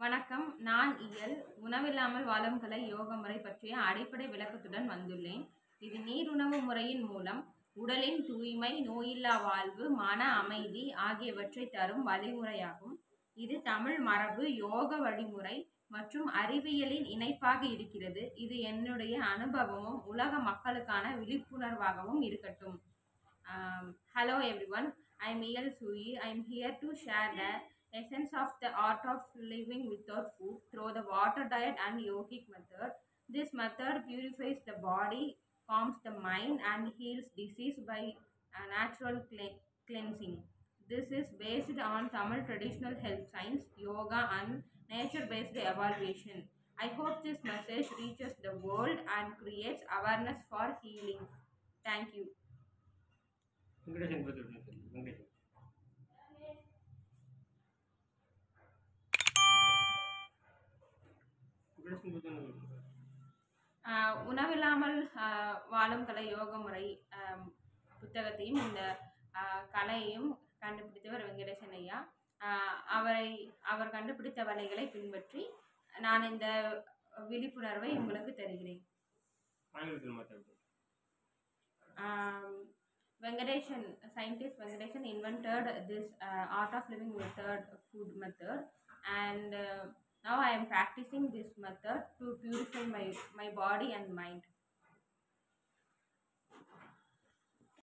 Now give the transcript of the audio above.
வணக்கம். நான் உணவில்லாமல் வாழும் கலை யோக முறை பற்றிய அடிப்படை விளக்கத்துடன் வந்துள்ளேன். இது நீருணவு முறையின் மூலம் உடலின் தூய்மை, நோயில்லா வாழ்வு, மன அமைதி ஆகியவற்றை தரும் வழிமுறையாகும். இது தமிழ் மரபு, யோக வழிமுறை மற்றும் அறிவியலின் இணைப்பாக இருக்கிறது. இது என்னுடைய அனுபவமும் உலக மக்களுக்கான விழிப்புணர்வாகவும் இருக்கட்டும். Hello everyone, I'm El Sui. I'm here to share the essence of the art of living without food through the water diet and yogic method. This method purifies the body, calms the mind, and heals disease by natural cleansing. This is based on Tamil traditional health science, yoga, and nature-based evaluation. I hope this message reaches the world and creates awareness for healing. Thank you. உணவில்லாமல் வாழும் கலை யோக முறை புத்தகத்தையும் இந்த கலையையும் கண்டுபிடித்தவர் வெங்கடேசன் ஐயா. அவர் கண்டுபிடித்த வழிகளை பின்பற்றி நான் இந்த விழிப்புணர்வை உங்களுக்கு தருகிறேன். Scientist Venkadeshan invented this art of living without food method, and now I am practicing this method to purify my body and mind.